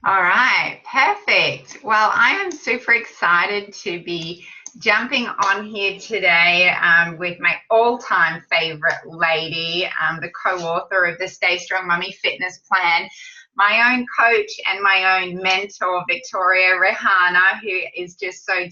All right, perfect. Well, I am super excited to be jumping on here today with my all-time favorite lady, the co-author of the Stay Strong Mummy Fitness Plan, my own coach and my own mentor, Victoria Rehana, who is just so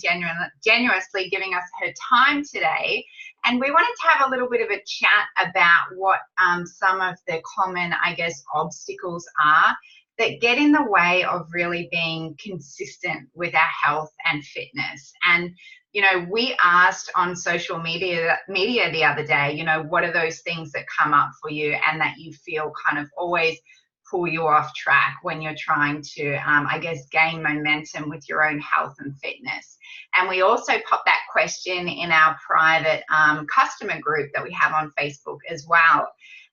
generously giving us her time today. And we wanted to have a little bit of a chat about what some of the common, I guess, obstacles are that get in the way of really being consistent with our health and fitness. And we asked on social media the other day, what are those things that come up for you and that you feel kind of always pull you off track when you're trying to, I guess, gain momentum with your own health and fitness. And we also popped that question in our private customer group that we have on Facebook as well.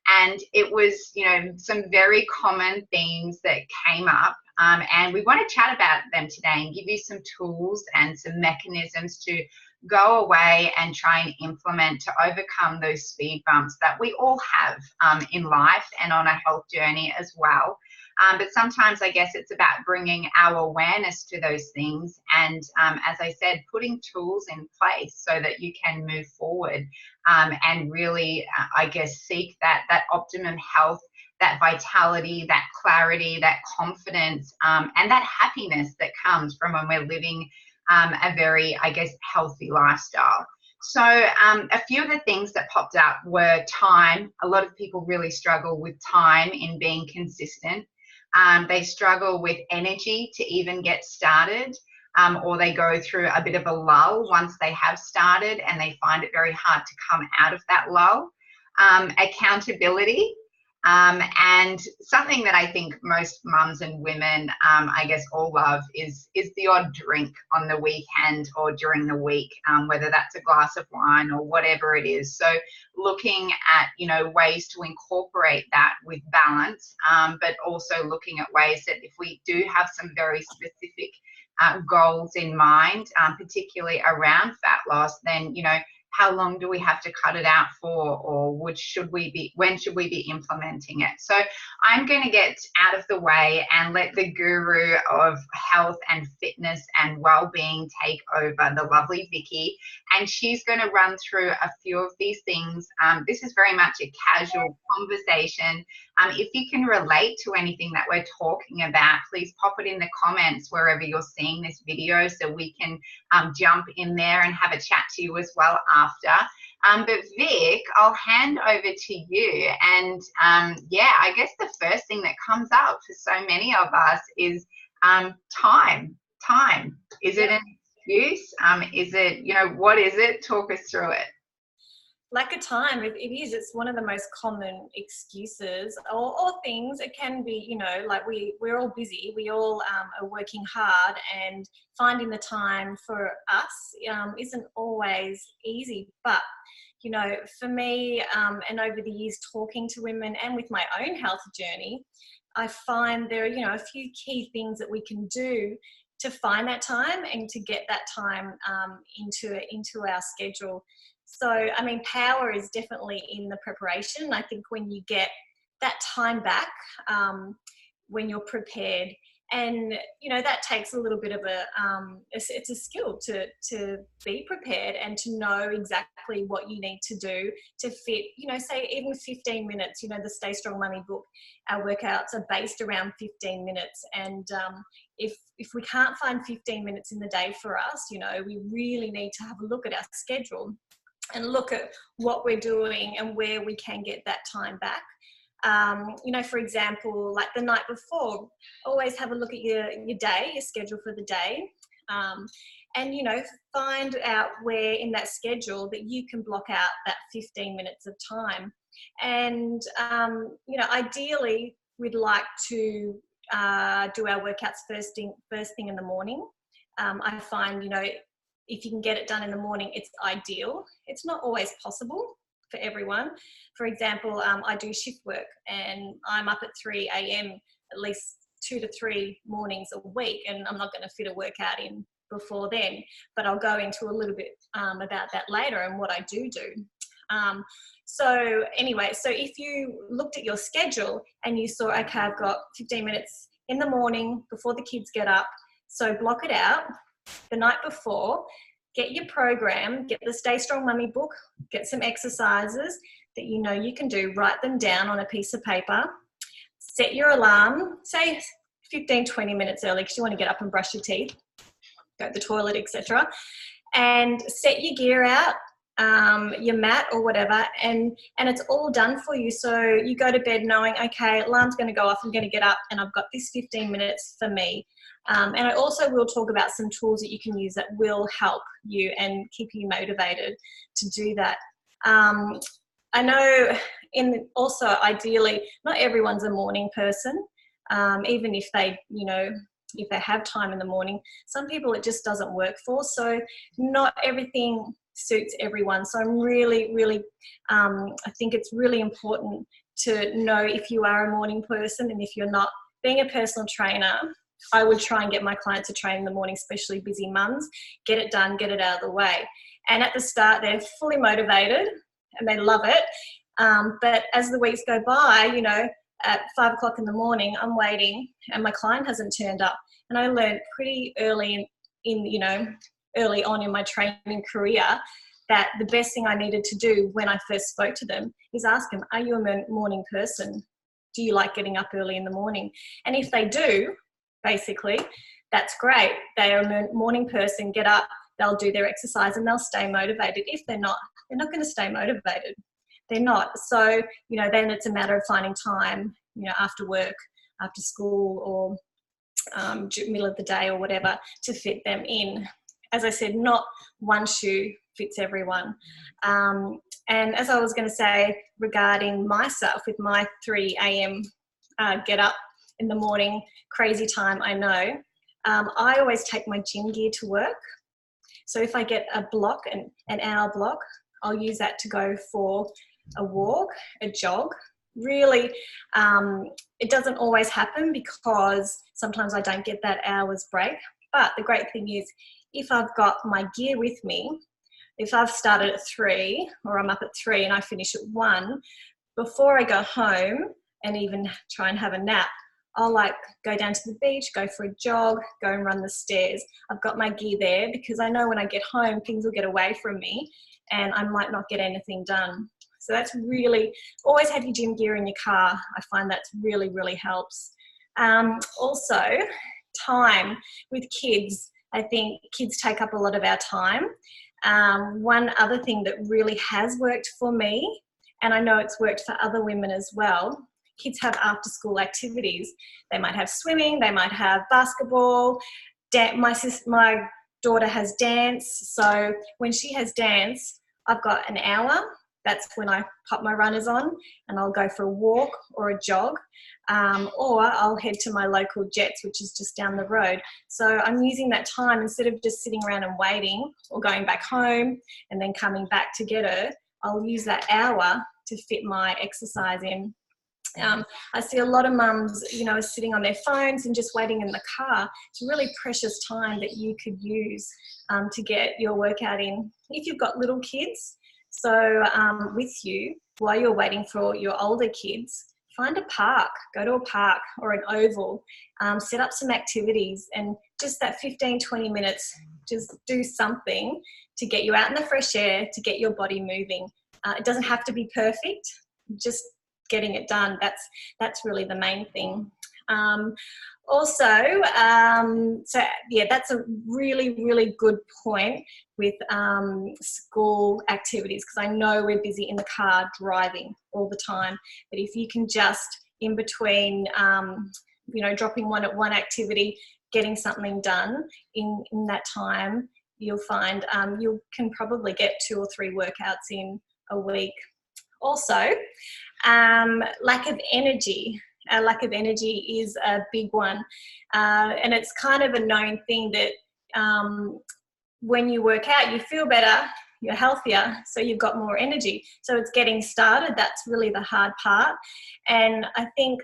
And it was, some very common themes that came up. And we want to chat about them today and give you some tools and some mechanisms to go away and try and implement to overcome those speed bumps that we all have in life and on a health journey as well. But sometimes I guess it's about bringing our awareness to those things and, as I said, putting tools in place so that you can move forward and really, I guess, seek that optimum health, that vitality, that clarity, that confidence, and that happiness that comes from when we're living a very, I guess, healthy lifestyle. So a few of the things that popped up were time. A lot of people really struggle with time in being consistent. They struggle with energy to even get started, or they go through a bit of a lull once they have started and they find it very hard to come out of that lull. Accountability. And something that I think most mums and women, I guess, all love is the odd drink on the weekend or during the week, whether that's a glass of wine or whatever it is. So looking at, ways to incorporate that with balance, but also looking at ways that if we do have some very specific goals in mind, particularly around fat loss, then, how long do we have to cut it out for, or when should we be implementing it? So I'm going to get out of the way and let the guru of health and fitness and well-being take over, the lovely Vicky, and she's going to run through a few of these things. This is very much a casual conversation. If you can relate to anything that we're talking about, please pop it in the comments wherever you're seeing this video so we can jump in there and have a chat to you as well after. But Vic, I'll hand over to you. And I guess the first thing that comes up for so many of us is time. Time. Is it an excuse? Is it, what is it? Talk us through it. Lack of time, it is. It's one of the most common excuses or things. It can be, like we're all busy. We all are working hard, and finding the time for us isn't always easy. But, for me, and over the years talking to women and with my own health journey, I find there are, a few key things that we can do to find that time and to get that time into our schedule. So, I mean, power is definitely in the preparation. I think when you get that time back, when you're prepared, and, that takes a little bit of it's a skill to be prepared and to know exactly what you need to do to fit, say even 15 minutes, the Stay Strong Mummy book, our workouts are based around 15 minutes. And if we can't find 15 minutes in the day for us, we really need to have a look at our schedule and look at what we're doing and where we can get that time back. For example, like the night before, always have a look at your day, your schedule for the day, and, find out where in that schedule that you can block out that 15 minutes of time. And, ideally, we'd like to do our workouts first thing in the morning. I find, if you can get it done in the morning, it's ideal. It's not always possible for everyone. For example, I do shift work and I'm up at 3 a.m. at least 2 to 3 mornings a week, and I'm not going to fit a workout in before then, but I'll go into a little bit about that later and what I do. So anyway, so if you looked at your schedule and you saw, okay, I've got 15 minutes in the morning before the kids get up. So block it out the night before, get your program, get the Stay Strong Mummy book, get some exercises that you know you can do, write them down on a piece of paper, set your alarm, say 15, 20 minutes early because you want to get up and brush your teeth, go to the toilet, etc. And set your gear out, your mat or whatever, and it's all done for you. So you go to bed knowing, okay, alarm's going to go off, I'm going to get up and I've got this 15 minutes for me. And I also will talk about some tools that you can use that will help you and keep you motivated to do that. I know also ideally, not everyone's a morning person, even if they, if they have time in the morning. Some people it just doesn't work for, so not everything suits everyone. So I'm really, I think it's really important to know if you are a morning person, and if you're not. Being a personal trainer, I would try and get my clients to train in the morning, especially busy mums, get it done, get it out of the way. And at the start, they're fully motivated and they love it. But as the weeks go by, at 5 o'clock in the morning, I'm waiting and my client hasn't turned up. And I learned pretty early early on in my training career that the best thing I needed to do when I first spoke to them is ask them, are you a morning person? Do you like getting up early in the morning? And if they do, basically, that's great. They are a morning person, get up, they'll do their exercise and they'll stay motivated. If they're not going to stay motivated. They're not. So, then it's a matter of finding time, after work, after school, or middle of the day or whatever, to fit them in. As I said, not one shoe fits everyone. And as I was going to say regarding myself with my 3 a.m. Get up in the morning, crazy time, I know, I always take my gym gear to work. So if I get a block, an hour block, I'll use that to go for a walk, a jog. Really, it doesn't always happen because sometimes I don't get that hour's break. But the great thing is, if I've got my gear with me, if I've started at 3 or I'm up at 3 and I finish at 1, before I go home and even try and have a nap, I'll go down to the beach, go for a jog, go and run the stairs. I've got my gear there because I know when I get home, things will get away from me and I might not get anything done. So that's really, always have your gym gear in your car. I find that really, really helps. Also, time with kids. I think kids take up a lot of our time. One other thing that really has worked for me, and I know it's worked for other women as well, kids have after school activities. They might have swimming, they might have basketball. My daughter has dance. So when she has dance, I've got an hour. That's when I pop my runners on and I'll go for a walk or a jog, or I'll head to my local Jets, which is just down the road. So I'm using that time instead of just sitting around and waiting or going back home and then coming back to get her. I'll use that hour to fit my exercise in. I see a lot of mums, sitting on their phones and just waiting in the car. It's really precious time that you could use to get your workout in. If you've got little kids, so with you, while you're waiting for your older kids, find a park, go to a park or an oval, set up some activities, and just that 15, 20 minutes, just do something to get you out in the fresh air, to get your body moving. It doesn't have to be perfect, just getting it done. That's really the main thing. That's a really, really good point with school activities, because I know we're busy in the car driving all the time. But if you can just, in between, dropping one at one activity, getting something done in that time, you'll find you can probably get 2 or 3 workouts in a week. Also, lack of energy. Lack of energy is a big one. And it's kind of a known thing that when you work out, you feel better, you're healthier, so you've got more energy. So it's getting started. That's really the hard part. And I think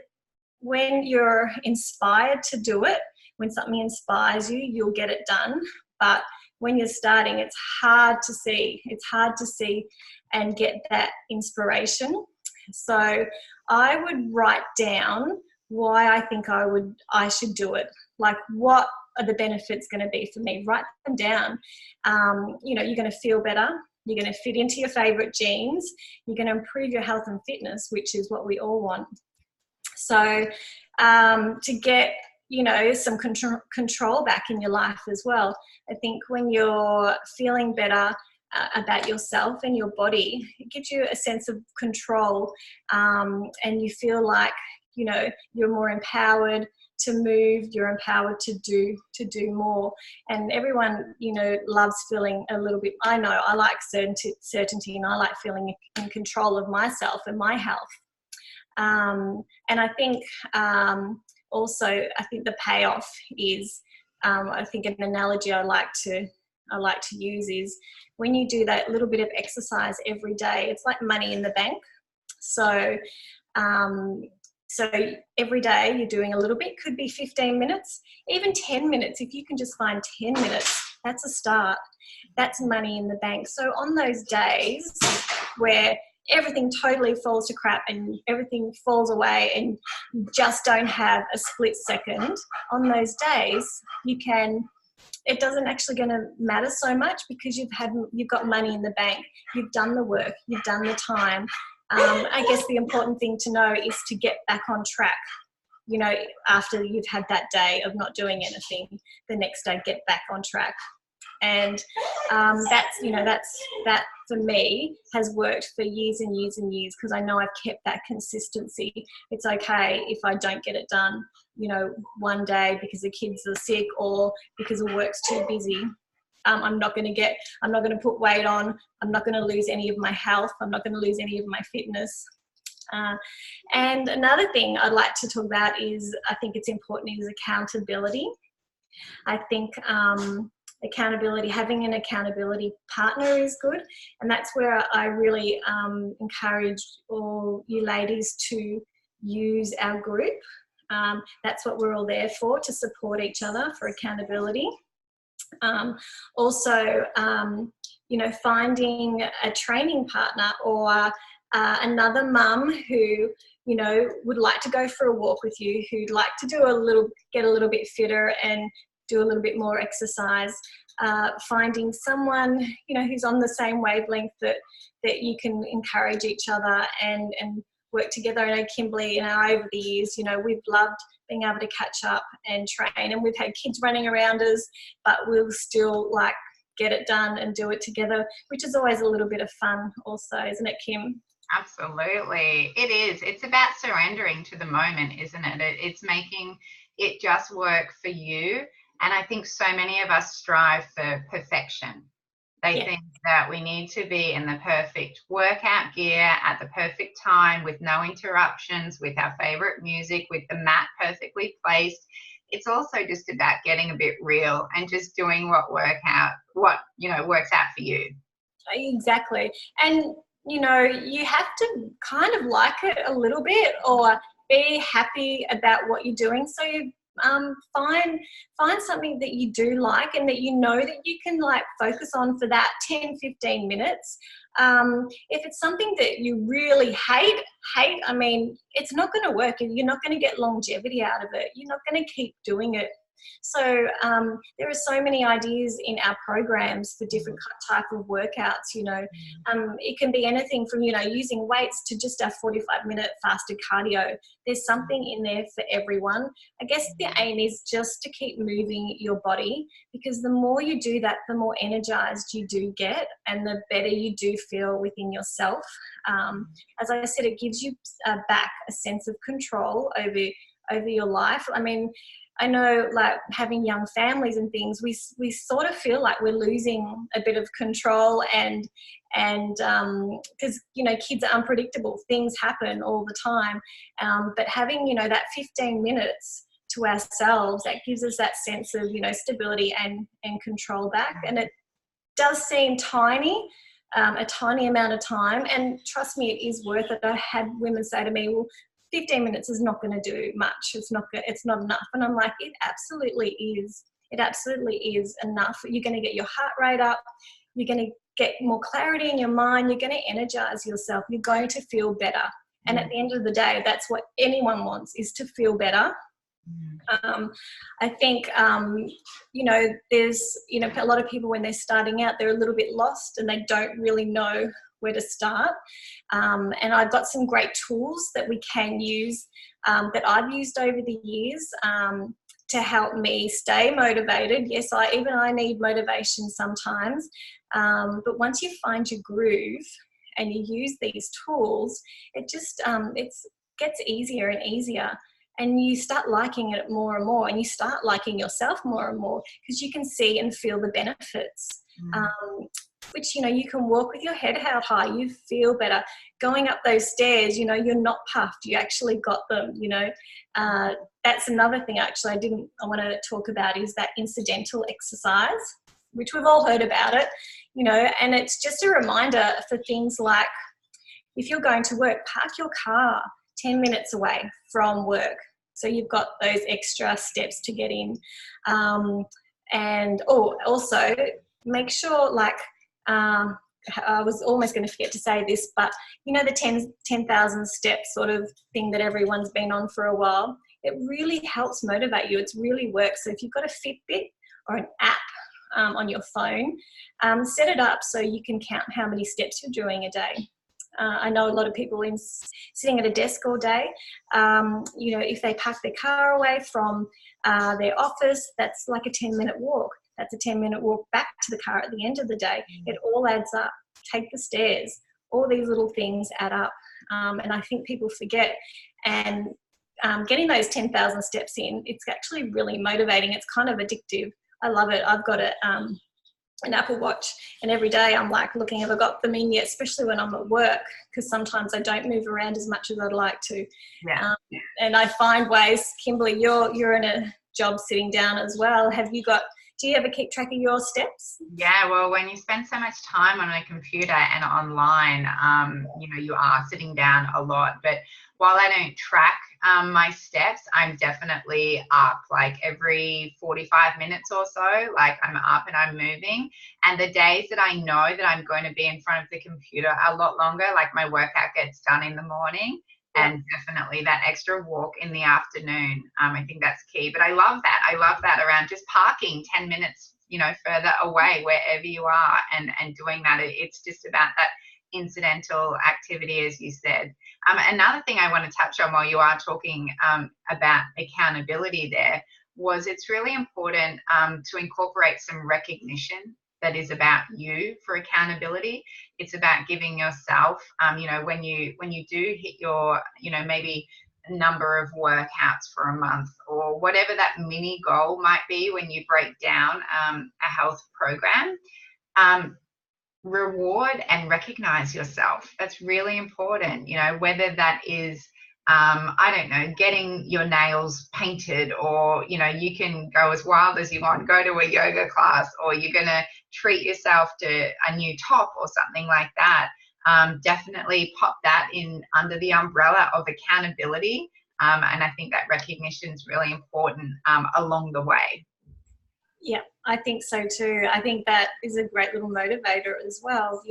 when you're inspired to do it, when something inspires you, you'll get it done. But when you're starting, it's hard to see. It's hard to see and get that inspiration. So I would write down why I think I should do it. Like, what are the benefits going to be for me? Write them down. You know, you're going to feel better. You're going to fit into your favorite jeans. You're going to improve your health and fitness, which is what we all want. So to get, you know, some control back in your life as well. I think when you're feeling better about yourself and your body, it gives you a sense of control, and you feel like, you know, you're more empowered to move, you're empowered to do more. And everyone, you know, loves feeling a little bit, I know, I like certainty, and I like feeling in control of myself and my health. And I think also, I think the payoff is, I think an analogy I like to use is, when you do that little bit of exercise every day, it's like money in the bank. So so every day you're doing a little bit, could be 15 minutes, even 10 minutes. If you can just find 10 minutes, that's a start. That's money in the bank. So on those days where everything totally falls to crap and everything falls away and you just don't have a split second, on those days it doesn't actually going to matter so much, because you've got money in the bank. You've done the work, you've done the time. I guess the important thing to know is to get back on track. You know, after you've had that day of not doing anything, the next day get back on track. And that for me has worked for years and years and years, because I know I've kept that consistency. It's okay if I don't get it done, you know, one day because the kids are sick or because the work's too busy. I'm not going to put weight on. I'm not going to lose any of my health. I'm not going to lose any of my fitness. And another thing I'd like to talk about is, I think it's important, is accountability. I think accountability, having an accountability partner is good. And that's where I really encourage all you ladies to use our group. That's what we're all there for, to support each other, for accountability. Also, you know, finding a training partner or another mum who, you know, would like to go for a walk with you, who'd like to get a little bit fitter and do a little bit more exercise. Finding someone, you know, who's on the same wavelength, that you can encourage each other and work together. I know Kimberly, you know, over the years, you know, we've loved being able to catch up and train, and we've had kids running around us, but we'll still like get it done and do it together, which is always a little bit of fun also, isn't it, Kim? Absolutely. It is. It's about surrendering to the moment, isn't it? It's making it just work for you. And I think so many of us strive for perfection. They think that we need to be in the perfect workout gear at the perfect time, with no interruptions, with our favorite music, with the mat perfectly placed. It's also just about getting a bit real and just doing what works out for you. Exactly. And, you know, you have to kind of like it a little bit, or be happy about what you're doing. So you find something that you do like and that you know that you can like focus on for that 10-15 minutes. If it's something that you really hate, I mean, it's not going to work, and you're not going to get longevity out of it. You're not going to keep doing it. So there are so many ideas in our programs for different type of workouts. You know, it can be anything from, you know, using weights to just our 45-minute fasted cardio. There's something in there for everyone. I guess the aim is just to keep moving your body, because the more you do that, the more energized you do get, and the better you do feel within yourself. As I said, it gives you back a sense of control over your life. I mean, I know, like, having young families and things, we sort of feel like we're losing a bit of control, and because, you know, kids are unpredictable, things happen all the time, but having, you know, that 15 minutes to ourselves, that gives us that sense of, you know, stability and control back. And it does seem tiny, a tiny amount of time, and trust me, it is worth it. I had women say to me, well, 15 minutes is not going to do much. It's not enough. And I'm like, it absolutely is. It absolutely is enough. You're going to get your heart rate up. You're going to get more clarity in your mind. You're going to energize yourself. You're going to feel better. And at the end of the day, that's what anyone wants, is to feel better. I think, there's, a lot of people when they're starting out, they're a little bit lost and they don't really know where to start. And I've got some great tools that we can use, that I've used over the years, to help me stay motivated. Yes, I need motivation sometimes. But once you find your groove and you use these tools, it just, it gets easier and easier. And you start liking it more and more, and you start liking yourself more and more, because you can see and feel the benefits. Which, you can walk with your head held high, you feel better. Going up those stairs, you're not puffed, you actually got them, That's another thing actually I want to talk about, is that incidental exercise, which we've all heard about it, and it's just a reminder for things like, if you're going to work, park your car 10 minutes away from work, so you've got those extra steps to get in. And also make sure, I was almost going to forget to say this, but the 10,000 steps sort of thing that everyone's been on for a while, it really helps motivate you. It's really works. So if you've got a Fitbit or an app on your phone, set it up so you can count how many steps you're doing a day. I know a lot of people sitting at a desk all day, if they park their car away from their office, that's like a 10-minute walk. That's a 10-minute walk back to the car at the end of the day. It all adds up. Take the stairs. All these little things add up. And I think people forget. And getting those 10,000 steps in, it's actually really motivating. It's kind of addictive. I love it. I've got an Apple Watch, and every day I'm looking, have I got them in yet, especially when I'm at work, because sometimes I don't move around as much as I'd like to. And I find ways. Kimberly, you're in a job sitting down as well. Do you ever keep track of your steps? Yeah, well, when you spend so much time on a computer and online, you are sitting down a lot. But while I don't track my steps, I'm definitely up, every 45 minutes or so, I'm up and I'm moving. And the days that I know that I'm going to be in front of the computer a lot longer, my workout gets done in the morning. And definitely that extra walk in the afternoon. I think that's key. But I love that. I love that around just parking 10 minutes, further away, wherever you are, and doing that. It's just about that incidental activity, as you said. Another thing I want to touch on while you are talking about accountability there was, it's really important to incorporate some recognition that is about you for accountability. It's about giving yourself, when you do hit your, maybe a number of workouts for a month, or whatever that mini goal might be when you break down a health program, reward and recognize yourself. That's really important, whether that is, I don't know, getting your nails painted, or, you can go as wild as you want, go to a yoga class, or you're going to treat yourself to a new top or something like that. Definitely pop that in under the umbrella of accountability. And I think that recognition is really important along the way. Yeah, I think so too. I think that is a great little motivator as well,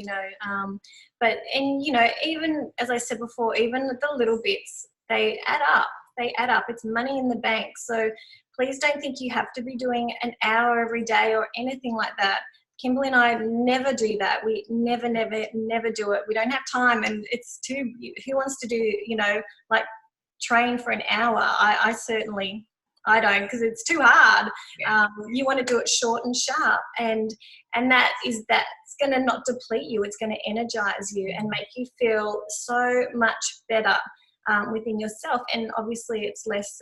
but even as I said before, even the little bits, they add up. It's money in the bank. So please don't think you have to be doing an hour every day or anything like that. Kimberly and I never do that. We never do it. We don't have time, and it's too, who wants to do, train for an hour? I don't, because it's too hard. You want to do it short and sharp, and that's going to not deplete you. It's going to energize you and make you feel so much better within yourself. And obviously it's less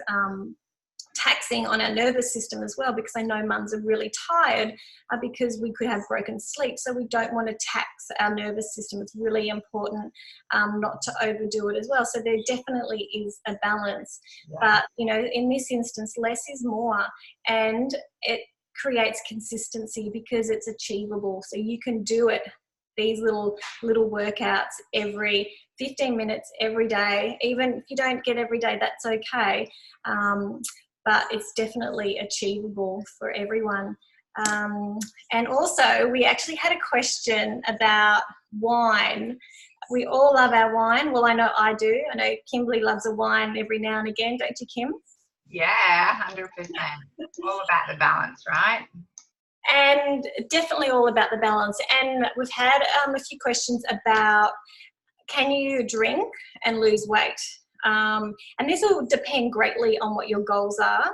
taxing on our nervous system as well, because I know mums are really tired because we could have broken sleep. So we don't want to tax our nervous system. It's really important not to overdo it as well. So there definitely is a balance. But, in this instance, less is more, and it creates consistency because it's achievable. So you can do it, these little workouts every 15 minutes every day. Even if you don't get every day, that's okay. But it's definitely achievable for everyone. And also, we actually had a question about wine We all love our wine. Well, I know I do. I know Kimberly loves a wine every now and again, don't you, Kim? Yeah, 100%. All about the balance, right? And definitely all about the balance. And we've had a few questions about, can you drink and lose weight? And this will depend greatly on what your goals are.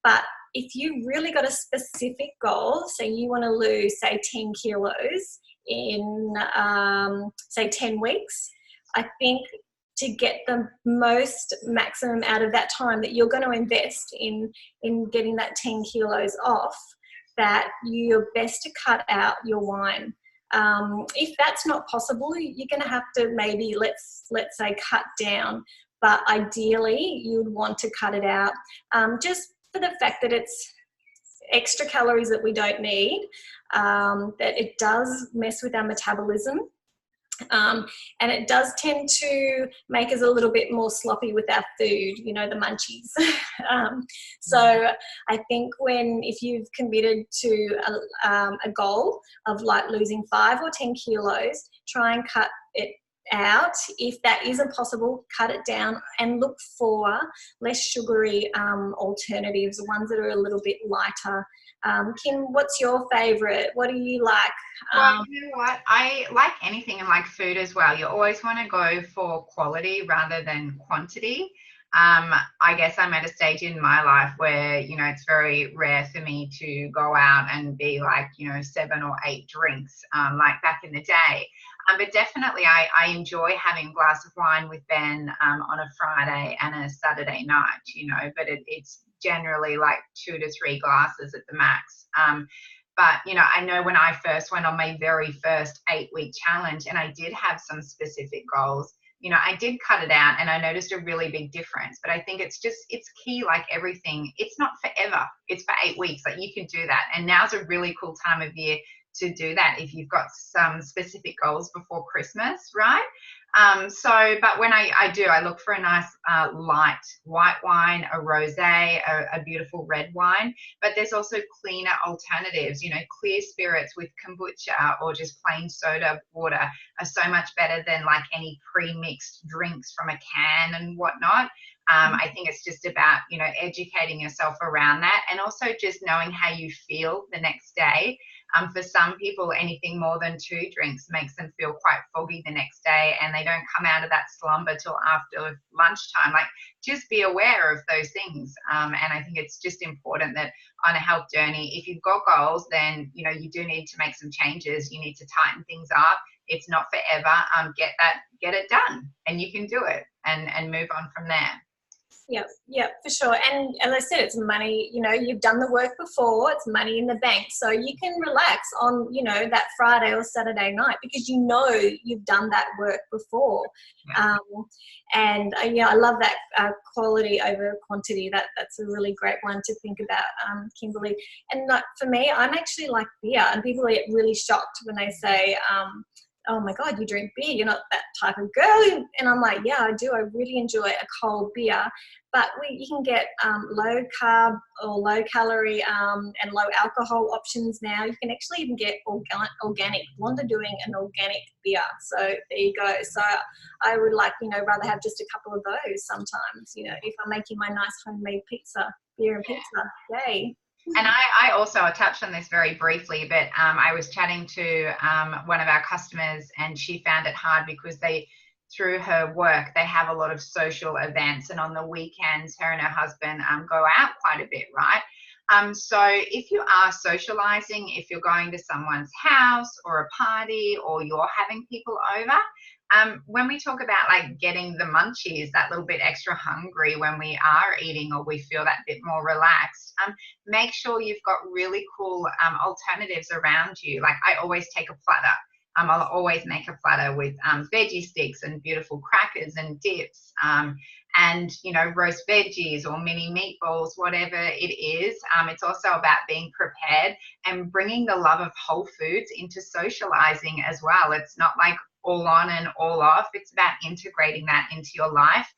But if you really got a specific goal, so you want to lose, say, 10 kilos in, say, 10 weeks, I think to get the most maximum out of that time that you're going to invest in getting that 10 kilos off, that you're best to cut out your wine. If that's not possible, you're going to have to maybe, let's say, cut down. But ideally, you'd want to cut it out, just for the fact that it's extra calories that we don't need, that it does mess with our metabolism. And it does tend to make us a little bit more sloppy with our food, you know, the munchies. So I think if you've committed to a goal of like losing 5 or 10 kilos, try and cut it out. If that isn't possible, cut it down and look for less sugary alternatives, ones that are a little bit lighter. Kim, what's your favourite? What do you like? Well, you know what? I like anything and like food as well. You always want to go for quality rather than quantity. I guess I'm at a stage in my life where, you know, it's very rare for me to go out and be like, you know, 7 or 8 drinks like back in the day. But definitely I enjoy having a glass of wine with Ben on a Friday and a Saturday night, you know, but it's generally like 2 to 3 glasses at the max. But, you know, I know when I first went on my very first 8-week challenge and I did have some specific goals, you know, I did cut it out and I noticed a really big difference. But I think it's key, like everything. It's not forever. It's for 8 weeks. Like you can do that. And now's a really cool time of year to do that if you've got some specific goals before Christmas, right? But when I look for a nice light white wine, a rosé, a beautiful red wine. But there's also cleaner alternatives, you know, clear spirits with kombucha or just plain soda water are so much better than like any pre-mixed drinks from a can and whatnot. I think it's just about, you know, educating yourself around that and also just knowing how you feel the next day. For some people, anything more than 2 drinks makes them feel quite foggy the next day and they don't come out of that slumber till after lunchtime. Like, just be aware of those things. And I think it's just important that on a health journey, if you've got goals, then, you know, you do need to make some changes. You need to tighten things up. It's not forever. Get it done and you can do it and move on from there. Yep, for sure. And as I said, it's money, you know, you've done the work before, it's money in the bank. So you can relax on, you know, that Friday or Saturday night because you know you've done that work before. Yeah. Yeah, I love that quality over quantity. That's a really great one to think about, Kimberly. And like for me, I'm actually like beer, and people get really shocked when they say, oh my God, you drink beer, you're not that type of girl. And I'm like, yeah, I do. I really enjoy a cold beer. But you can get low carb or low calorie and low alcohol options now. You can actually even get organic. Blonde are doing an organic beer. So there you go. So I would like, you know, rather have just a couple of those sometimes, you know, if I'm making my nice homemade pizza, beer and pizza, yay. And I also touched on this very briefly, but I was chatting to one of our customers and she found it hard because through her work, they have a lot of social events and on the weekends, her and her husband go out quite a bit, right? So if you are socializing, if you're going to someone's house or a party or you're having people over, when we talk about like getting the munchies, that little bit extra hungry when we are eating or we feel that bit more relaxed, make sure you've got really cool alternatives around you. Like I always take a platter. I'll always make a platter with veggie sticks and beautiful crackers and dips and, you know, roast veggies or mini meatballs, whatever it is. It's also about being prepared and bringing the love of whole foods into socializing as well. It's not like all on and all off. It's about integrating that into your life.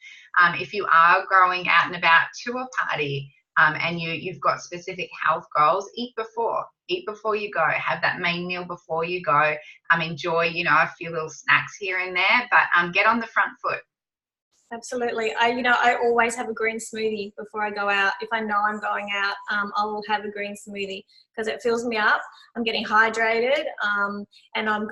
If you are going out and about to a party, and you've got specific health goals, eat before you go. Have that main meal before you go. Enjoy, a few little snacks here and there, but get on the front foot. Absolutely. I always have a green smoothie before I go out. If I know I'm going out, I will have a green smoothie because it fills me up. I'm getting hydrated, and I'm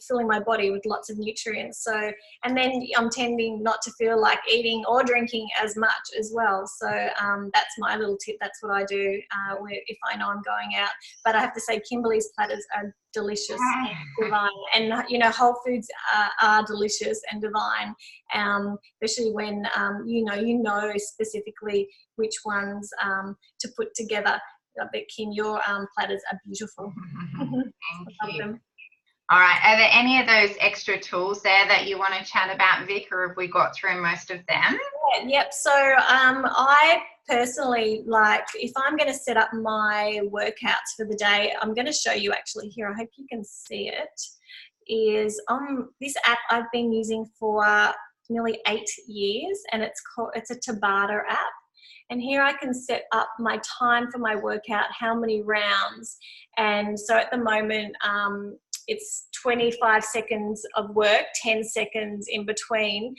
filling my body with lots of nutrients. So, and then I'm tending not to feel like eating or drinking as much as well. So that's my little tip. That's what I do if I know I'm going out. But I have to say, Kimberly's platters are delicious and divine, and whole foods are delicious and divine, especially when you know specifically which ones to put together. I bet, Kim, your platters are beautiful. Thank you. All right, are there any of those extra tools there that you want to chat about, Vic, or have we got through most of them? Yep. So I personally, if I'm going to set up my workouts for the day, I'm going to show you actually here. I hope you can see it. Is this app I've been using for nearly 8 years, and it's a Tabata app. And here I can set up my time for my workout, how many rounds. And so at the moment, it's 25 seconds of work, 10 seconds in between.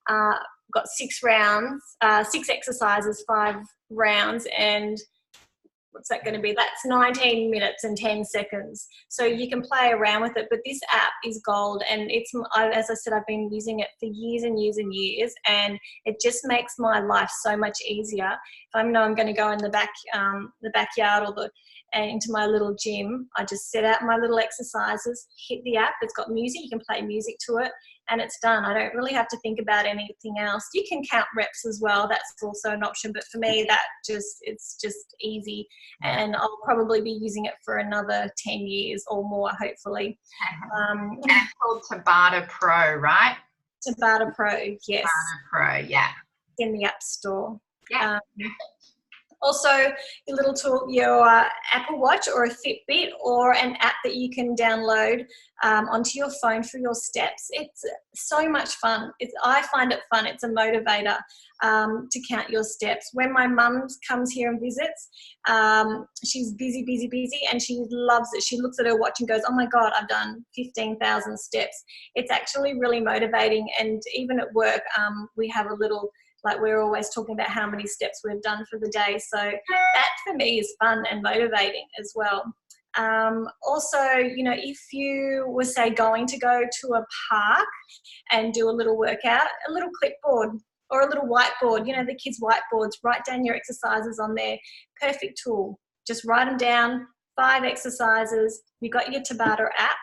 Got 6 rounds, 6 exercises, 5 rounds, and what's that going to be? That's 19 minutes and 10 seconds. So you can play around with it, but this app is gold, and as I said, I've been using it for years and years and years, and it just makes my life so much easier. If I know I'm going to go in the backyard or into my little gym, I just set out my little exercises, hit the app. It's got music, you can play music to it, and it's done. I don't really have to think about anything else. You can count reps as well. That's also an option, but for me, it's just easy, and I'll probably be using it for another 10 years or more, hopefully. And it's called Tabata Pro, right? Tabata Pro, yes. Tabata Pro, yeah. In the App Store. Yeah. Also, your little tool, your Apple Watch or a Fitbit or an app that you can download onto your phone for your steps. It's so much fun. I find it fun. It's a motivator to count your steps. When my mum comes here and visits, she's busy, and she loves it. She looks at her watch and goes, oh my God, I've done 15,000 steps. It's actually really motivating. And even at work, we have a little, we're always talking about how many steps we've done for the day. So that for me is fun and motivating as well. Also, if you were, say, going to go to a park and do a little workout, a little clipboard or a little whiteboard, the kids' whiteboards, write down your exercises on there. Perfect tool. Just write them down, 5 exercises. You've got your Tabata app,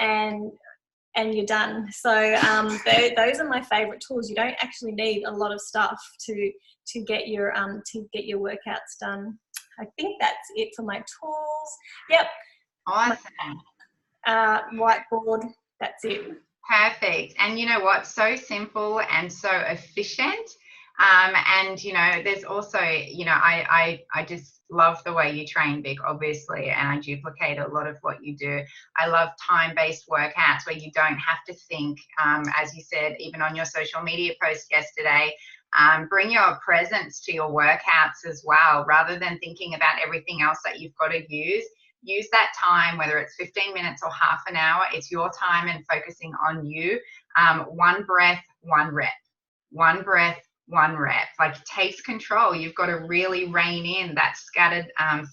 and you're done. So those are my favorite tools. You don't actually need a lot of stuff to get your workouts done. I think that's it for my tools. Yep. Awesome. Whiteboard. That's it. Perfect. And you know what? So simple and so efficient. And there's also, I just love the way you train, Vic, obviously, and I duplicate a lot of what you do. I love time-based workouts where you don't have to think, as you said, even on your social media post yesterday, bring your presence to your workouts as well, rather than thinking about everything else that you've got to use that time, whether it's 15 minutes or half an hour, it's your time and focusing on you. 1 breath, 1 rep. 1 breath, 1 rep. It takes control. You've got to really rein in that scattered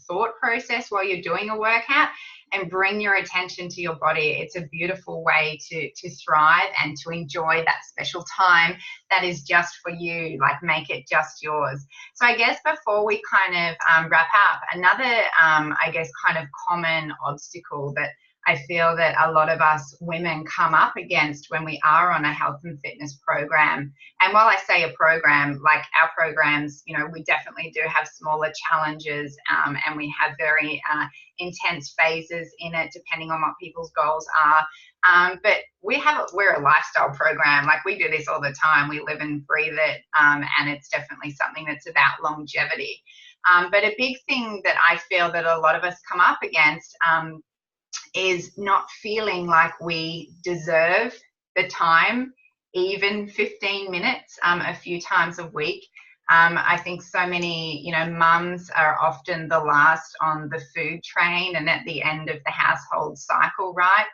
thought process while you're doing a workout and bring your attention to your body. It's a beautiful way to thrive and to enjoy that special time that is just for you. Make it just yours. So I guess before we kind of wrap up, another kind of common obstacle that I feel that a lot of us women come up against when we are on a health and fitness program. And while I say a program, our programs, we definitely do have smaller challenges, and we have very intense phases in it, depending on what people's goals are. But we're a lifestyle program. We do this all the time. We live and breathe it, and it's definitely something that's about longevity. But a big thing that I feel that a lot of us come up against is not feeling like we deserve the time, even 15 minutes a few times a week. I think so many, you know, mums are often the last on the food train and at the end of the household cycle, right?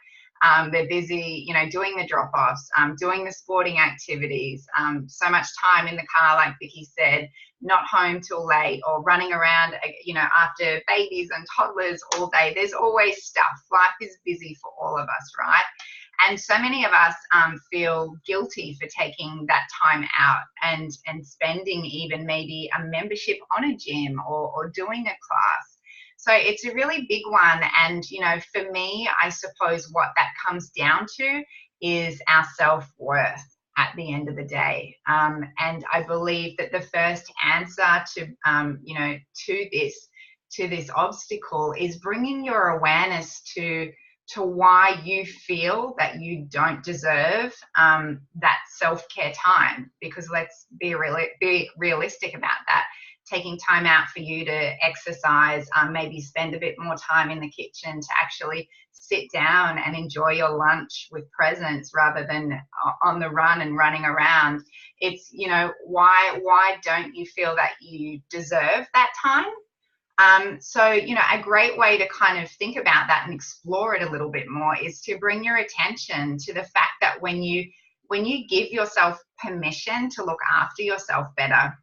They're busy, you know, doing the drop-offs, doing the sporting activities, so much time in the car, like Vicky said, not home till late, or running around, you know, after babies and toddlers all day. There's always stuff. Life is busy for all of us, right? And so many of us feel guilty for taking that time out and spending even maybe a membership on a gym or doing a class. So it's a really big one. And, you know, for me, I suppose what that comes down to is our self-worth at the end of the day. And I believe that the first answer to, you know, to this obstacle is bringing your awareness to why you feel that you don't deserve that self-care time. Because let's be realistic about that. Taking time out for you to exercise, maybe spend a bit more time in the kitchen, to actually sit down and enjoy your lunch with presence rather than on the run and running around. It's, you know, why don't you feel that you deserve that time? So, you know, a great way to kind of think about that and explore it a little bit more is to bring your attention to the fact that when you give yourself permission to look after yourself better,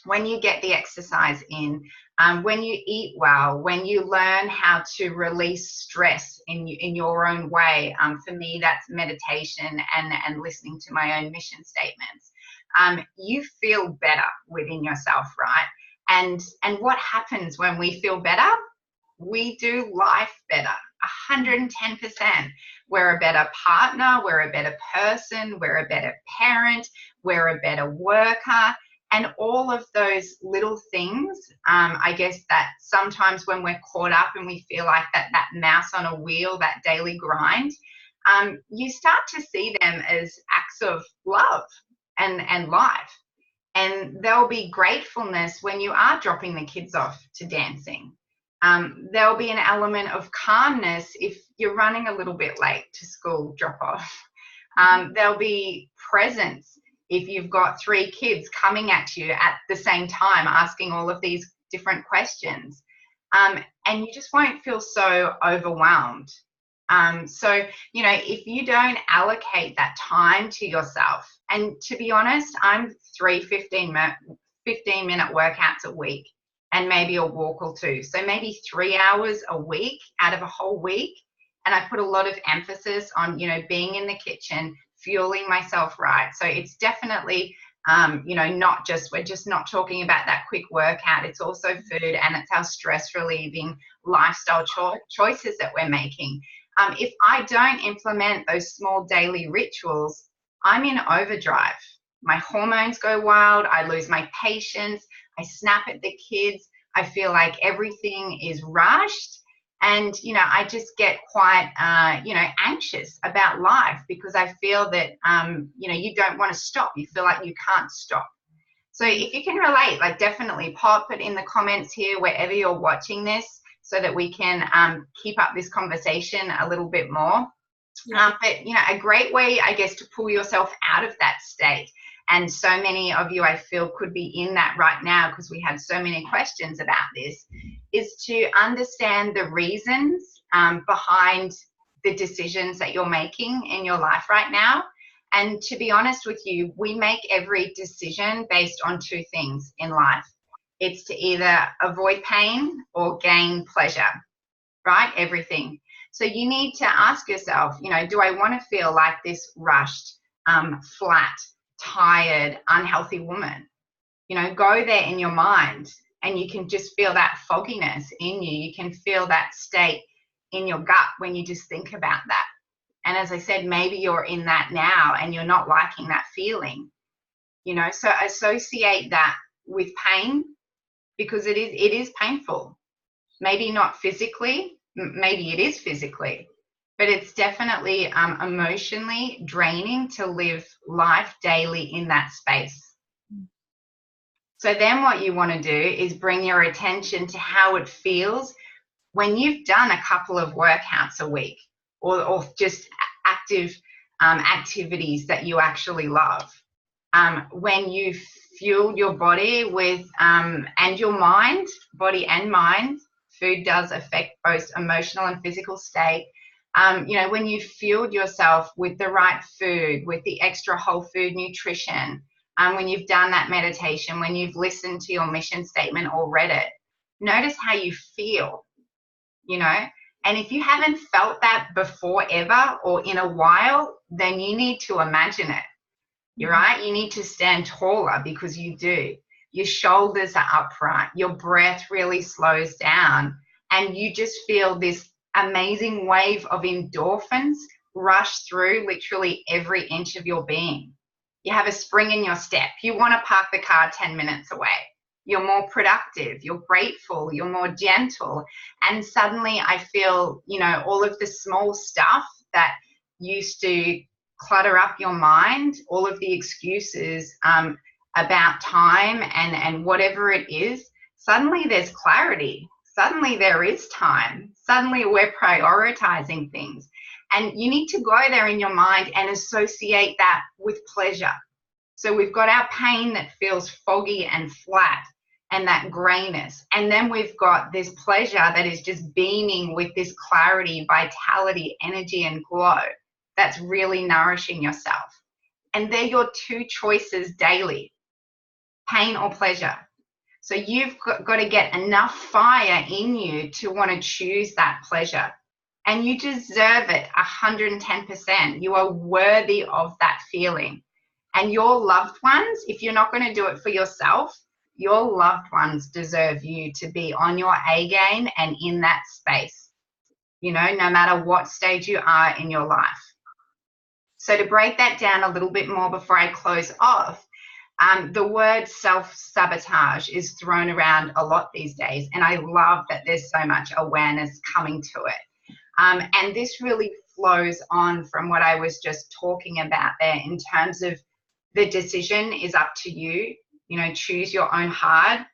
when you get the exercise in, when you eat well, when you learn how to release stress in your own way, for me, that's meditation and listening to my own mission statements, you feel better within yourself, right? And what happens when we feel better? We do life better, 110%. We're a better partner, we're a better person, we're a better parent, we're a better worker. And all of those little things, I guess that sometimes when we're caught up and we feel like that mouse on a wheel, that daily grind, you start to see them as acts of love and life. And there'll be gratefulness when you are dropping the kids off to dancing. There'll be an element of calmness if you're running a little bit late to school drop off. There'll be presence if you've got 3 kids coming at you at the same time, asking all of these different questions. And you just won't feel so overwhelmed. So, you know, if you don't allocate that time to yourself, and to be honest, I'm 3 15-minute workouts a week and maybe a walk or 2. So maybe 3 hours a week out of a whole week. And I put a lot of emphasis on, you know, being in the kitchen, fueling myself right. So it's definitely, you know, we're just not talking about that quick workout. It's also food, and it's our stress relieving lifestyle choices that we're making. If I don't implement those small daily rituals, I'm in overdrive. My hormones go wild. I lose my patience. I snap at the kids. I feel like everything is rushed. And, you know, I just get quite, you know, anxious about life because I feel that, you know, you don't want to stop. You feel like you can't stop. So if you can relate, like, definitely pop it in the comments here, wherever you're watching this, so that we can keep up this conversation a little bit more. Yeah. But, you know, a great way, I guess, to pull yourself out of that state, and so many of you, I feel, could be in that right now because we had so many questions about this, is to understand the reasons behind the decisions that you're making in your life right now. And to be honest with you, we make every decision based on 2 things in life. It's to either avoid pain or gain pleasure, right? Everything. So you need to ask yourself, you know, do I want to feel like this rushed, flat, tired, unhealthy woman? You know, go there in your mind and you can just feel that fogginess in you. You can feel that state in your gut when you just think about that. And as I said, maybe you're in that now and you're not liking that feeling, you know, so associate that with pain, because it is painful. Maybe not physically, maybe it is physically, but it's definitely emotionally draining to live life daily in that space. So then what you want to do is bring your attention to how it feels when you've done a couple of workouts a week, or just active activities that you actually love. When you fueled your body with, and your mind, body and mind, food does affect both emotional and physical state. You know, when you fueled yourself with the right food, with the extra whole food nutrition, when you've done that meditation, when you've listened to your mission statement or read it, notice how you feel, you know. And if you haven't felt that before ever or in a while, then you need to imagine it. You're right. You need to stand taller because you do. Your shoulders are upright. Your breath really slows down. And you just feel this amazing wave of endorphins rush through literally every inch of your being. You have a spring in your step. You want to park the car 10 minutes away. You're more productive. You're grateful. You're more gentle. And suddenly I feel, you know, all of the small stuff that used to clutter up your mind, all of the excuses about time and whatever it is, suddenly there's clarity. Suddenly there is time. Suddenly we're prioritizing things. And you need to go there in your mind and associate that with pleasure. So we've got our pain that feels foggy and flat and that grayness. And then we've got this pleasure that is just beaming with this clarity, vitality, energy, and glow. That's really nourishing yourself. And they're your two choices daily, pain or pleasure. So you've got to get enough fire in you to want to choose that pleasure. And you deserve it 110%. You are worthy of that feeling. And your loved ones, if you're not going to do it for yourself, your loved ones deserve you to be on your A game and in that space, you know, no matter what stage you are in your life. So to break that down a little bit more before I close off, the word self-sabotage is thrown around a lot these days, and I love that there's so much awareness coming to it. And this really flows on from what I was just talking about there in terms of the decision is up to you. You know, choose your own hard,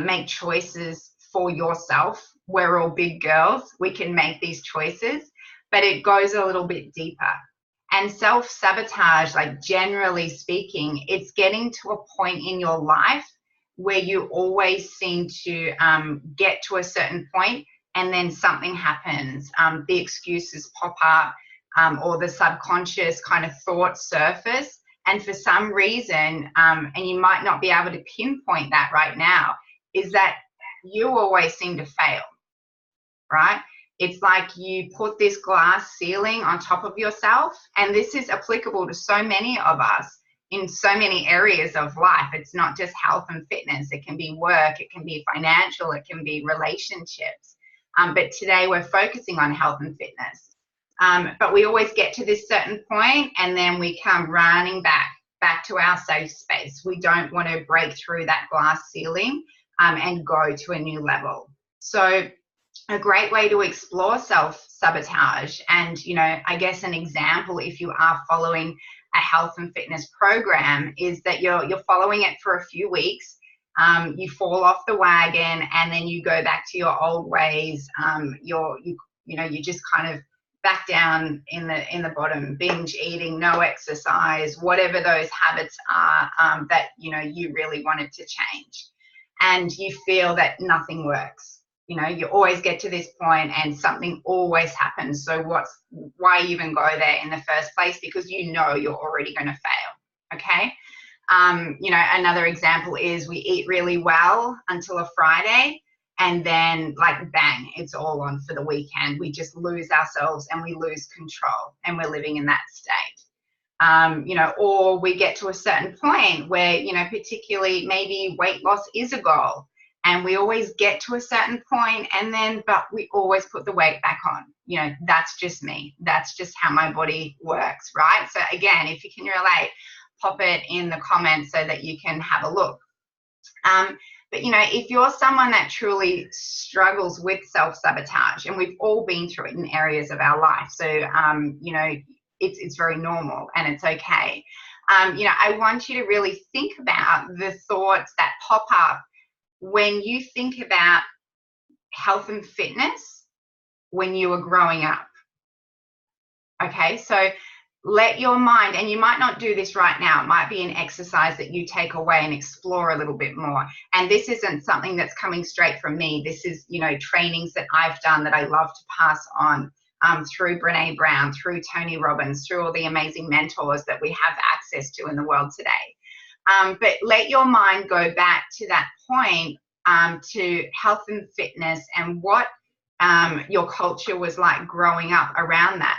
make choices for yourself. We're all big girls. We can make these choices, but it goes a little bit deeper. And self-sabotage, like generally speaking, it's getting to a point in your life where you always seem to get to a certain point and then something happens. The excuses pop up or the subconscious kind of thoughts surface. And for some reason, and you might not be able to pinpoint that right now, is that you always seem to fail, right? It's like you put this glass ceiling on top of yourself, and this is applicable to so many of us in so many areas of life. It's not just health and fitness. It can be work, it can be financial, it can be relationships. But today we're focusing on health and fitness. But we always get to this certain point and then we come running back to our safe space. We don't want to break through that glass ceiling and go to a new level. So a great way to explore self-sabotage, and you know, I guess an example if you are following a health and fitness program, is that you're following it for a few weeks, you fall off the wagon and then you go back to your old ways, you just kind of back down in the bottom, binge eating, no exercise, whatever those habits are that you really wanted to change, and you feel that nothing works. You always get to this point and something always happens. So why even go there in the first place? Because you're already going to fail. Okay. Another example is we eat really well until a Friday, and then like bang, it's all on for the weekend. We just lose ourselves and we lose control, and we're living in that state. Or we get to a certain point where, particularly maybe weight loss is a goal. And we always get to a certain point but we always put the weight back on. That's just me. That's just how my body works, right? So again, if you can relate, pop it in the comments so that you can have a look. But if you're someone that truly struggles with self-sabotage, and we've all been through it in areas of our life, so it's very normal and it's okay. I want you to really think about the thoughts that pop up when you think about health and fitness when you were growing up. Okay, so let your mind, and you might not do this right now, it might be an exercise that you take away and explore a little bit more. And this isn't something that's coming straight from me. This is, you know, trainings that I've done that I love to pass on through Brene Brown, through Tony Robbins, through all the amazing mentors that we have access to in the world today. But let your mind go back to that point, to health and fitness, and what your culture was like growing up around that.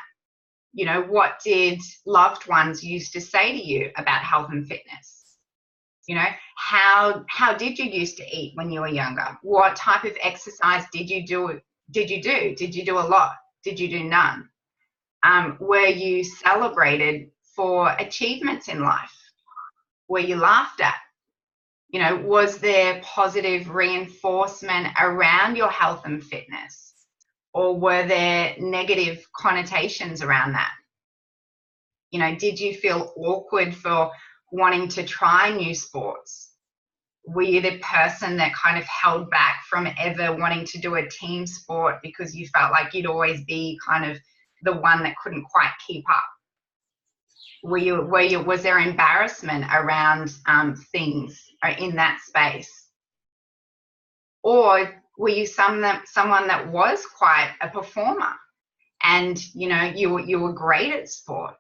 You know, what did loved ones used to say to you about health and fitness? You know, how did you used to eat when you were younger? What type of exercise did you do? Did you do a lot? Did you do none? Were you celebrated for achievements in life? Were you laughed at? You know, was there positive reinforcement around your health and fitness? Or were there negative connotations around that? You know, did you feel awkward for wanting to try new sports? Were you the person that kind of held back from ever wanting to do a team sport because you felt like you'd always be kind of the one that couldn't quite keep up? Was there embarrassment around things in that space? Or were you someone that was quite a performer, and you know, you were great at sport?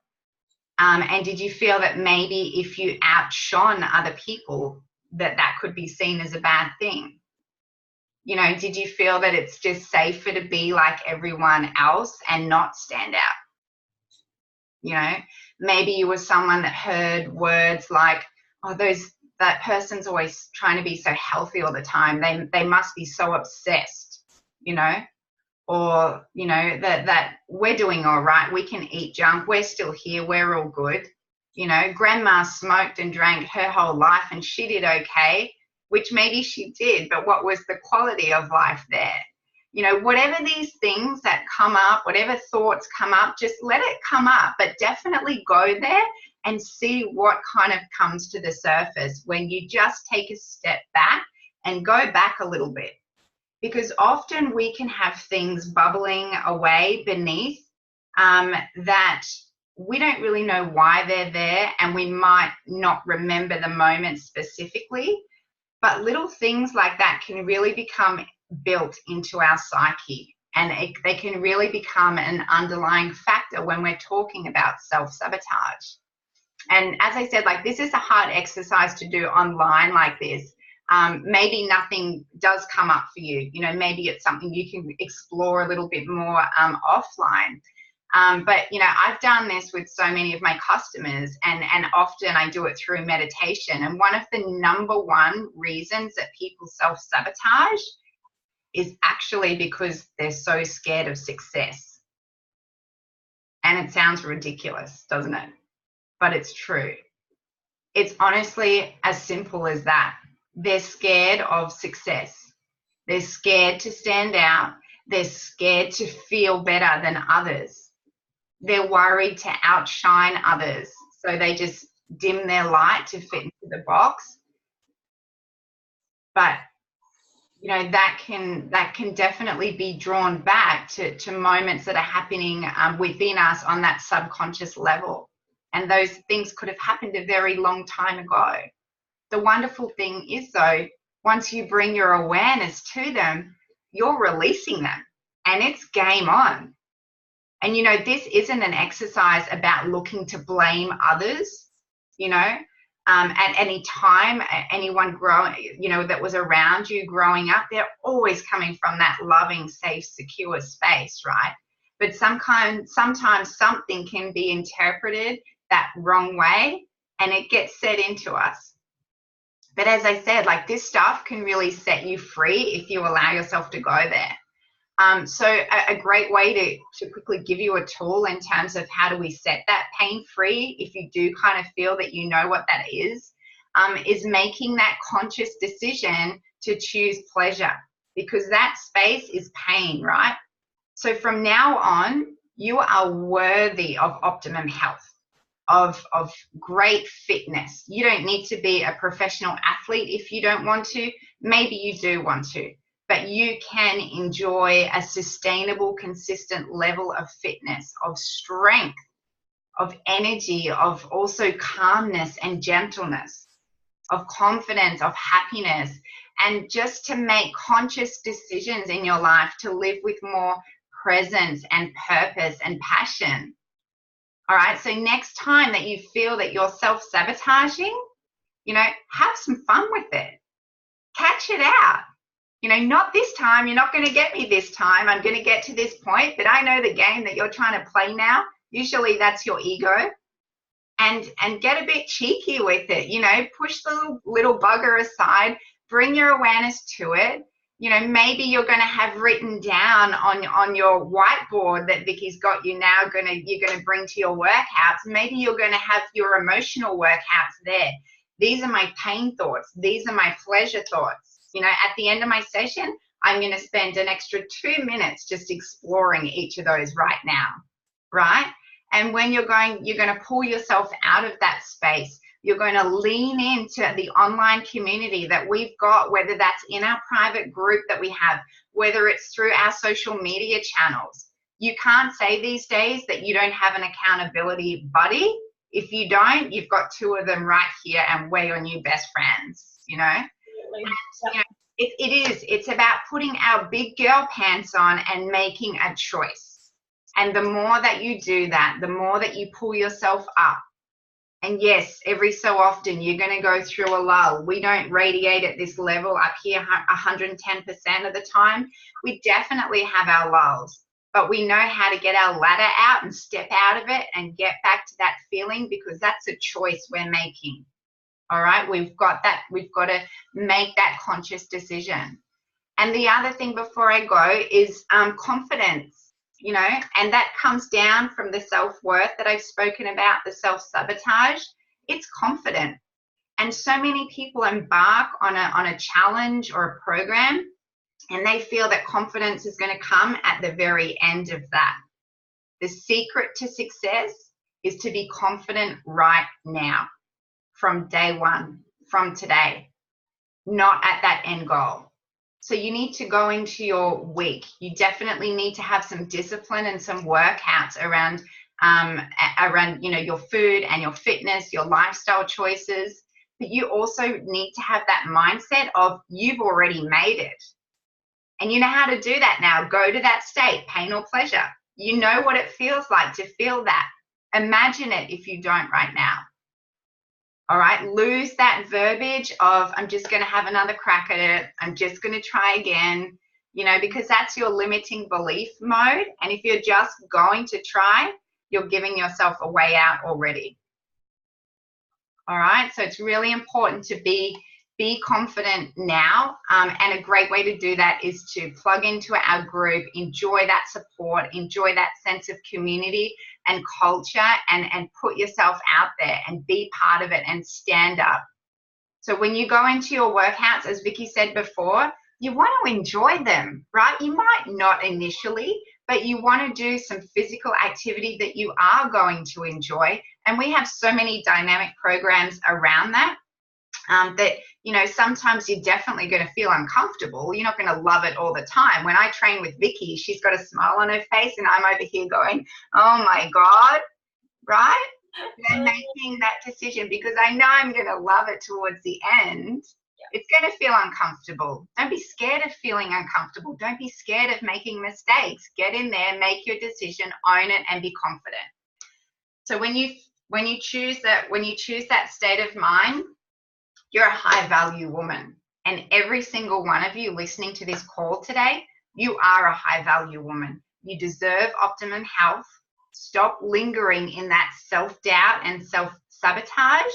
And did you feel that maybe if you outshone other people, that could be seen as a bad thing? You know, did you feel that it's just safer to be like everyone else and not stand out? You know, maybe you were someone that heard words like, oh, that person's always trying to be so healthy all the time. They must be so obsessed, you know, or, you know, that we're doing all right. We can eat junk. We're still here. We're all good. You know, grandma smoked and drank her whole life and she did okay, which maybe she did, but what was the quality of life there? You know, whatever these things that come up, whatever thoughts come up, just let it come up, but definitely go there and see what kind of comes to the surface when you just take a step back and go back a little bit. Because often we can have things bubbling away beneath that we don't really know why they're there, and we might not remember the moment specifically, but little things like that can really become built into our psyche, and they can really become an underlying factor when we're talking about self-sabotage. And as I said, like, this is a hard exercise to do online like this. Maybe nothing does come up for you. You know, maybe it's something you can explore a little bit more offline. But, you know, I've done this with so many of my customers, and often I do it through meditation. And one of the #1 reasons that people self-sabotage is actually because they're so scared of success. And it sounds ridiculous, doesn't it? But it's true. It's honestly as simple as that. They're scared of success. They're scared to stand out. They're scared to feel better than others. They're worried to outshine others. So they just dim their light to fit into the box. But, you know, that can definitely be drawn back to moments that are happening within us on that subconscious level. And those things could have happened a very long time ago. The wonderful thing is, though, once you bring your awareness to them, you're releasing them, and it's game on. And, you know, this isn't an exercise about looking to blame others. You know, at any time, anyone growing, you know, that was around you growing up, they're always coming from that loving, safe, secure space, right? But sometimes something can be interpreted that wrong way, and it gets set into us. But as I said, like, this stuff can really set you free if you allow yourself to go there. So a great way to quickly give you a tool in terms of how do we set that pain free, if you do kind of feel that you know what that is making that conscious decision to choose pleasure, because that space is pain, right? So from now on, you are worthy of optimum health, of great fitness. You don't need to be a professional athlete if you don't want to. Maybe you do want to, but you can enjoy a sustainable, consistent level of fitness, of strength, of energy, of also calmness and gentleness, of confidence, of happiness, and just to make conscious decisions in your life to live with more presence and purpose and passion. All right, so next time that you feel that you're self-sabotaging, you know, have some fun with it. Catch it out. You know, not this time, you're not going to get me this time. I'm going to get to this point, but I know the game that you're trying to play now. Usually that's your ego. And get a bit cheeky with it, you know, push the little bugger aside, bring your awareness to it. You know, maybe you're going to have written down on your whiteboard that Vicky's got you now you're going to bring to your workouts. Maybe you're going to have your emotional workouts there. These are my pain thoughts. These are my pleasure thoughts. You know, at the end of my session, I'm going to spend an extra 2 minutes just exploring each of those right now, right? And when you're going to pull yourself out of that space. You're going to lean into the online community that we've got, whether that's in our private group that we have, whether it's through our social media channels. You can't say these days that you don't have an accountability buddy. If you don't, you've got 2 of them right here, and we're your new best friends, you know? And, you know, it's about putting our big girl pants on and making a choice. And the more that you do that, the more that you pull yourself up. And yes, every so often you're going to go through a lull. We don't radiate at this level up here 110% of the time. We definitely have our lulls, but we know how to get our ladder out and step out of it and get back to that feeling, because that's a choice we're making. All right, we've got to make that conscious decision. And the other thing before I go is confidence. You know, and that comes down from the self-worth that I've spoken about, the self-sabotage. It's confident. And so many people embark on a challenge or a program, and they feel that confidence is going to come at the very end of that. The secret to success is to be confident right now, from day one, from today, not at that end goal. So you need to go into your week. You definitely need to have some discipline and some workouts around you know, your food and your fitness, your lifestyle choices. But you also need to have that mindset of you've already made it. And you know how to do that now. Go to that state, pain or pleasure. You know what it feels like to feel that. Imagine it if you don't right now. All right, lose that verbiage of I'm just going to have another crack at it. I'm just going to try again, you know, because that's your limiting belief mode. And if you're just going to try, you're giving yourself a way out already. All right, so it's really important to be confident now. And a great way to do that is to plug into our group, enjoy that support, enjoy that sense of community and culture, and put yourself out there and be part of it and stand up. So when you go into your workouts, as Vicky said before, you want to enjoy them, right? You might not initially, but you want to do some physical activity that you are going to enjoy. And we have so many dynamic programs around that. That, you know, sometimes you're definitely going to feel uncomfortable. You're not going to love it all the time. When I train with Vicky, she's got a smile on her face and I'm over here going, oh my God, right? And making that decision because I know I'm going to love it towards the end. It's going to feel uncomfortable. Don't be scared of feeling uncomfortable. Don't be scared of making mistakes. Get in there, make your decision, own it, and be confident. So when you choose that state of mind, you're a high value woman. And every single one of you listening to this call today, you are a high value woman. You deserve optimum health. Stop lingering in that self-doubt and self-sabotage.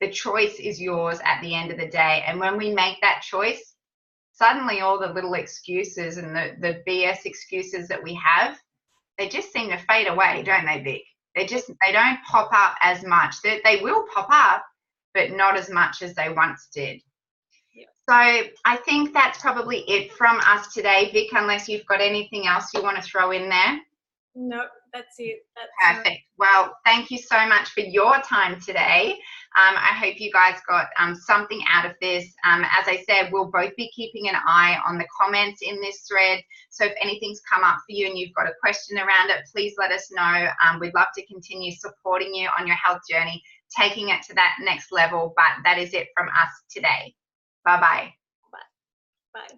The choice is yours at the end of the day. And when we make that choice, suddenly all the little excuses and the BS excuses that we have, they just seem to fade away, don't they, Vic? They don't pop up as much. They will pop up, but not as much as they once did. Yeah. So I think that's probably it from us today, Vic, unless you've got anything else you want to throw in there. No, That's it. Perfect. Well, thank you so much for your time today. I hope you guys got something out of this. As I said, we'll both be keeping an eye on the comments in this thread. So if anything's come up for you and you've got a question around it, please let us know. We'd love to continue supporting you on your health journey, taking it to that next level. But that is it from us today. Bye-bye. Bye. Bye.